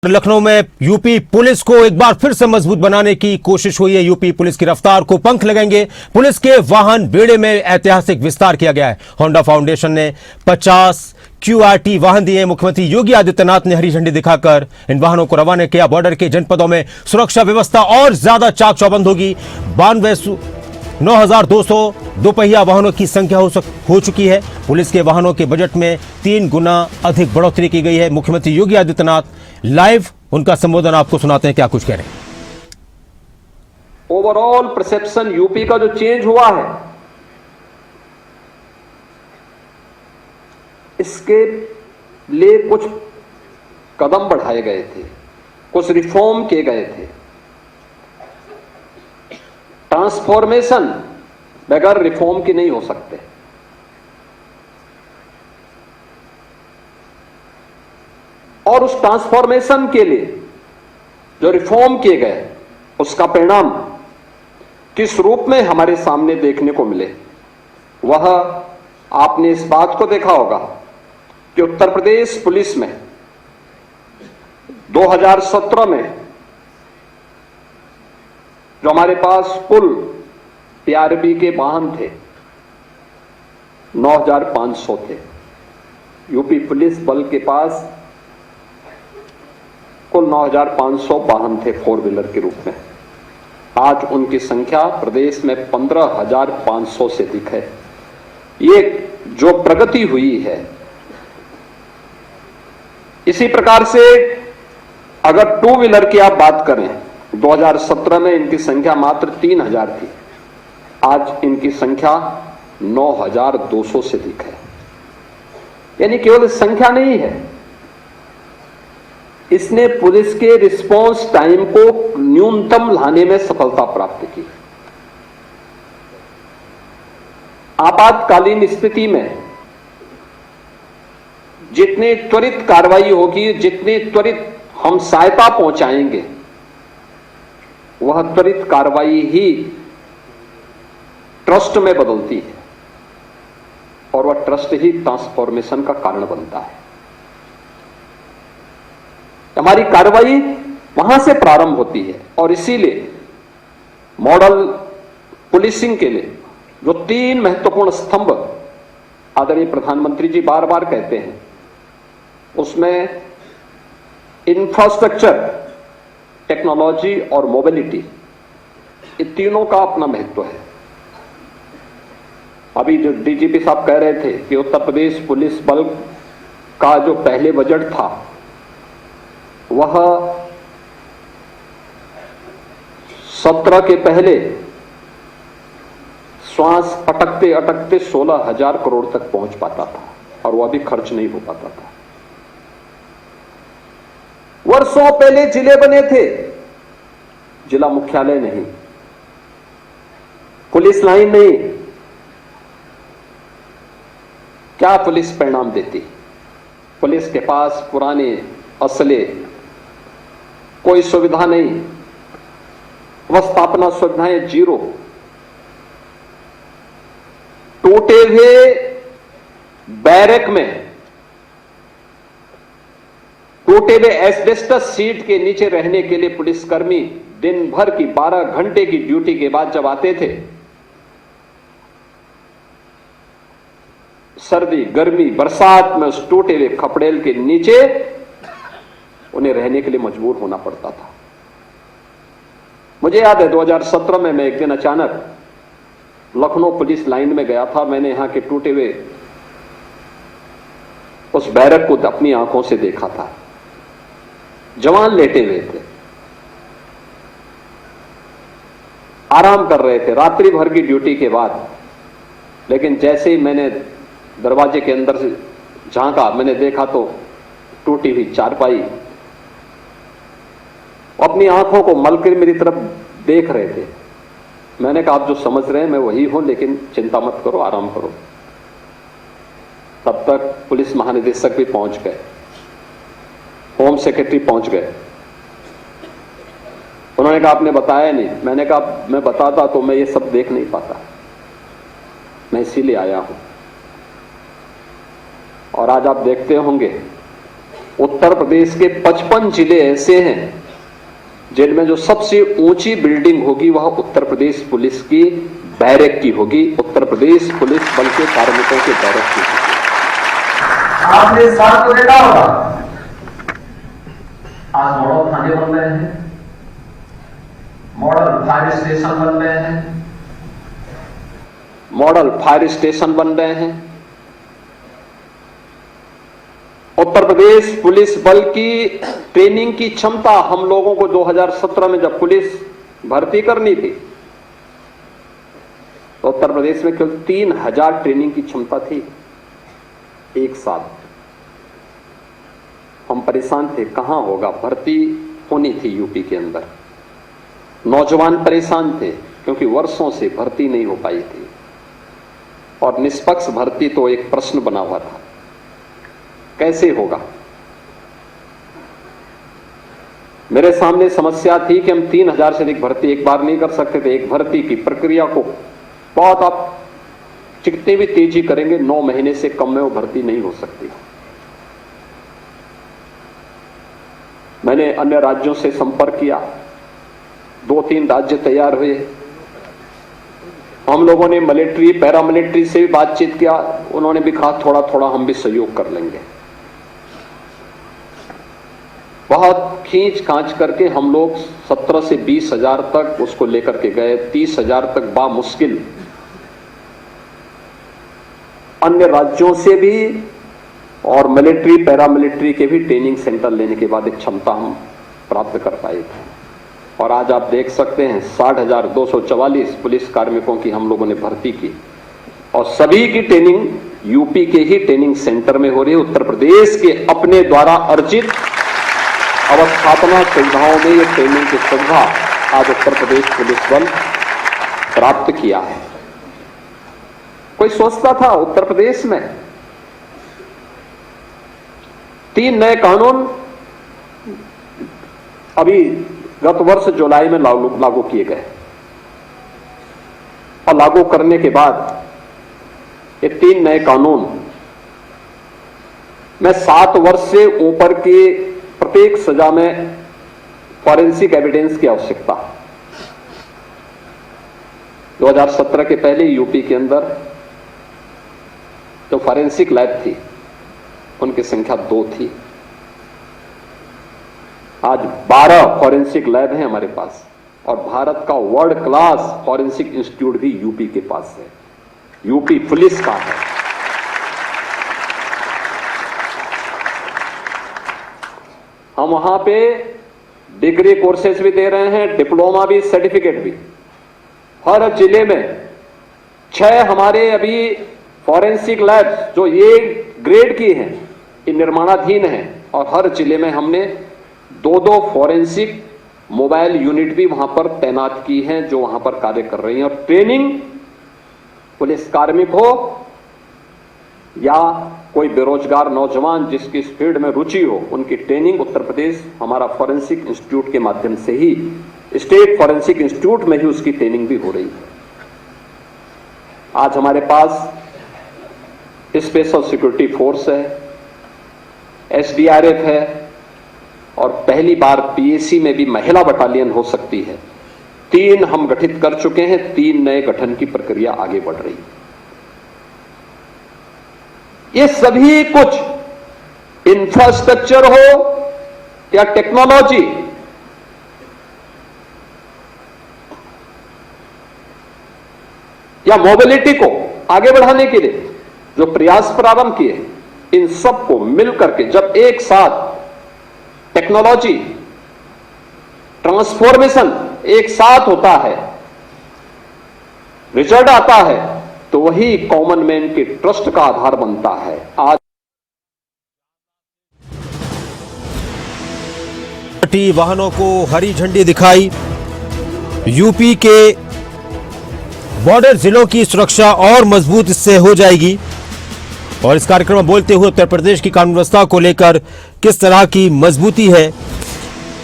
लखनऊ में UP police को एक बार फिर से मजबूत बनाने की कोशिश हुई है। यूपी पुलिस की रफ्तार को पंख लगेंगे। पुलिस के वाहन बेड़े में ऐतिहासिक विस्तार किया गया है। होंडा फाउंडेशन ने 50 QRT वाहन दिए। मुख्यमंत्री योगी आदित्यनाथ ने हरी झंडी दिखाकर इन वाहनों को रवाना किया। बॉर्डर के जनपदों में सुरक्षा व्यवस्था और ज्यादा चाक चौबंद होगी। 9,200 दोपहिया वाहनों की संख्या हो चुकी है। पुलिस के वाहनों के बजट में 3 गुना अधिक बढ़ोतरी की गई है। मुख्यमंत्री योगी आदित्यनाथ लाइव उनका संबोधन आपको सुनाते हैं, क्या कुछ कह रहे हैं। ओवरऑल परसेप्शन यूपी का जो चेंज हुआ है, इसके लिए कुछ कदम बढ़ाए गए थे, कुछ रिफॉर्म किए गए थे। ट्रांसफॉर्मेशन बगैर रिफॉर्म की नहीं हो सकते। और उस ट्रांसफॉर्मेशन के लिए जो रिफॉर्म किए गए, उसका परिणाम किस रूप में हमारे सामने देखने को मिले, वह आपने इस बात को देखा होगा कि उत्तर प्रदेश पुलिस में 2017 में जो हमारे पास कुल PRB के वाहन थे 9,500 थे। यूपी पुलिस बल के पास कुल 9,500 वाहन थे 4 व्हीलर के रूप में। आज उनकी संख्या प्रदेश में 15,500 से अधिक है। ये जो प्रगति हुई है, इसी प्रकार से अगर 2 व्हीलर की आप बात करें, 2017 में इनकी संख्या मात्र 3,000 थी। आज इनकी संख्या 9,200 से अधिक है। यानी केवल संख्या नहीं है, इसने पुलिस के रिस्पांस टाइम को न्यूनतम लाने में सफलता प्राप्त की। आपातकालीन स्थिति में जितनी त्वरित कार्रवाई होगी, जितनी त्वरित हम सहायता पहुंचाएंगे, वह त्वरित कार्रवाई ही ट्रस्ट में बदलती है और वह ट्रस्ट ही ट्रांसफॉर्मेशन का कारण बनता है। हमारी कार्रवाई वहां से प्रारंभ होती है और इसीलिए मॉडल पुलिसिंग के लिए जो 3 महत्वपूर्ण स्तंभ आदरणीय प्रधानमंत्री जी बार बार कहते हैं, उसमें इंफ्रास्ट्रक्चर, टेक्नोलॉजी और मोबिलिटी, ये तीनों का अपना महत्व है। अभी जो DGP साहब कह रहे थे कि उत्तर प्रदेश पुलिस बल का जो पहले बजट था, वह 17 के पहले श्वास अटकते अटकते 16,000 करोड़ तक पहुंच पाता था और वह भी खर्च नहीं हो पाता था। वर्षों पहले जिले बने थे, जिला मुख्यालय नहीं, पुलिस लाइन नहीं। क्या पुलिस परिणाम देती? पुलिस के पास पुराने असले, कोई सुविधा नहीं, अवस्थापना सुविधाएं जीरो, टूटे हुए बैरक में, टूटे हुए एस्बेस्टस सीट के नीचे रहने के लिए पुलिसकर्मी दिन भर की 12 घंटे की ड्यूटी के बाद जब आते थे, सर्दी, गर्मी, बरसात में उस टूटे हुए खपड़ेल के नीचे उन्हें रहने के लिए मजबूर होना पड़ता था। मुझे याद है 2017 में मैं एक दिन अचानक लखनऊ पुलिस लाइन में गया था। मैंने यहां के टूटे हुए उस बैरक को अपनी आंखों से देखा था। जवान लेटे हुए थे, आराम कर रहे थे रात्रि भर की ड्यूटी के बाद। लेकिन जैसे ही मैंने दरवाजे के अंदर से झांका, मैंने देखा तो टूटी हुई चारपाई, अपनी आंखों को मलकर मेरी तरफ देख रहे थे। मैंने कहा, आप जो समझ रहे हैं मैं वही हूं, लेकिन चिंता मत करो, आराम करो। तब तक पुलिस महानिदेशक भी पहुंच गए, होम सेक्रेटरी पहुंच गए। उन्होंने कहा, आपने बताया नहीं। मैंने कहा, मैं बताता तो मैं ये सब देख नहीं पाता, मैं इसीलिए आया हूं। और आज आप देखते होंगे उत्तर प्रदेश के 55 जिले ऐसे हैं जिनमें जो सबसे ऊंची बिल्डिंग होगी वह उत्तर प्रदेश पुलिस की बैरक की होगी, उत्तर प्रदेश पुलिस बल के कार्मिकों के बैरक की होगी। आपने इस साल को देखा होगा, आज मॉडल थाने बन रहे हैं, मॉडल फायर स्टेशन बन रहे हैं, मॉडल फायर स्टेशन बन रहे हैं। उत्तर प्रदेश पुलिस बल की ट्रेनिंग की क्षमता हम लोगों को 2017 में जब पुलिस भर्ती करनी थी तो उत्तर प्रदेश में केवल 3000 ट्रेनिंग की क्षमता थी एक साल। हम परेशान थे, कहां होगा, भर्ती होनी थी यूपी के अंदर। नौजवान परेशान थे क्योंकि वर्षों से भर्ती नहीं हो पाई थी और निष्पक्ष भर्ती तो एक प्रश्न बना हुआ था, कैसे होगा। मेरे सामने समस्या थी कि हम 3000 से अधिक भर्ती एक बार नहीं कर सकते थे। एक भर्ती की प्रक्रिया को बहुत आप जितनी भी तेजी करेंगे 9 महीने से कम में वो भर्ती नहीं हो सकती। मैंने अन्य राज्यों से संपर्क किया, 2-3 राज्य तैयार हुए। हम लोगों ने मिलिट्री पैरामिलिट्री से भी बातचीत किया, उन्होंने भी कहा थोड़ा थोड़ा हम भी सहयोग कर लेंगे। बहुत खींच खांच करके हम लोग 17 से 20 हजार तक उसको लेकर के गए। 30 हजार तक बामुश्किल अन्य राज्यों से भी और मिलिट्री पैरामिलिट्री के भी ट्रेनिंग सेंटर लेने के बाद एक क्षमता हम प्राप्त कर पाए थे। और आज आप देख सकते हैं 60,244 पुलिस कार्मिकों की हम लोगों ने भर्ती की और सभी की ट्रेनिंग यूपी के ही ट्रेनिंग सेंटर में हो रही है। उत्तर प्रदेश के अपने द्वारा अर्जित अवस्थापना सुविधाओं में ये ट्रेनिंग की सुविधा आज उत्तर प्रदेश पुलिस बल प्राप्त किया है। कोई सोचता था उत्तर प्रदेश में 3 नए कानून अभी गत वर्ष जुलाई में लागू किए गए और लागू करने के बाद ये 3 नए कानून में 7 वर्ष से ऊपर की प्रत्येक सजा में फॉरेंसिक एविडेंस की आवश्यकता। 2017 के पहले यूपी के अंदर जो फॉरेंसिक लैब थी उनकी संख्या 2 थी। आज 12 फॉरेंसिक लैब हैं हमारे पास और भारत का वर्ल्ड क्लास फॉरेंसिक इंस्टीट्यूट भी यूपी के पास है, यूपी पुलिस का है। हम वहां पे डिग्री कोर्सेज भी दे रहे हैं, डिप्लोमा भी, सर्टिफिकेट भी। हर जिले में 6 हमारे अभी फॉरेंसिक लैब्स जो ये ग्रेड की हैं, ये निर्माणाधीन हैं और हर जिले में हमने 2-2 फॉरेंसिक मोबाइल यूनिट भी वहां पर तैनात की हैं जो वहां पर कार्य कर रही हैं। और ट्रेनिंग पुलिस कार्मिक हो या कोई बेरोजगार नौजवान जिसकी इस फील्ड में रुचि हो, उनकी ट्रेनिंग उत्तर प्रदेश हमारा फॉरेंसिक इंस्टीट्यूट के माध्यम से ही, स्टेट फॉरेंसिक इंस्टीट्यूट में ही उसकी ट्रेनिंग भी हो रही है। आज हमारे पास स्पेशल सिक्योरिटी फोर्स है, एसडीआरएफ है और पहली बार पीएसी में भी महिला बटालियन हो सकती है। 3 हम गठित कर चुके हैं, 3 नए गठन की प्रक्रिया आगे बढ़ रही है। ये सभी कुछ इंफ्रास्ट्रक्चर हो या टेक्नोलॉजी, या मोबिलिटी को आगे बढ़ाने के लिए जो प्रयास प्रारंभ किए, इन सबको मिलकर के जब एक साथ टेक्नोलॉजी ट्रांसफॉर्मेशन एक साथ होता है, रिजल्ट आता है, तो वही कॉमन मैन के ट्रस्ट का आधार बनता है। आज वाहनों को हरी झंडी दिखाई। यूपी के बॉर्डर जिलों की सुरक्षा और मजबूत इससे हो जाएगी। और इस कार्यक्रम में बोलते हुए उत्तर प्रदेश की कानून व्यवस्था को लेकर किस तरह की मजबूती है,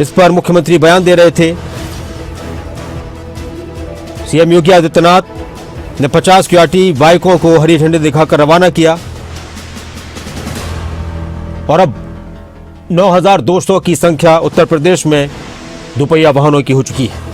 इस पर मुख्यमंत्री बयान दे रहे थे। सीएम योगी आदित्यनाथ ने 50 क्यूआरटी बाइकों को हरी झंडी दिखाकर रवाना किया और अब 9,200 की संख्या उत्तर प्रदेश में दोपहिया वाहनों की हो चुकी है।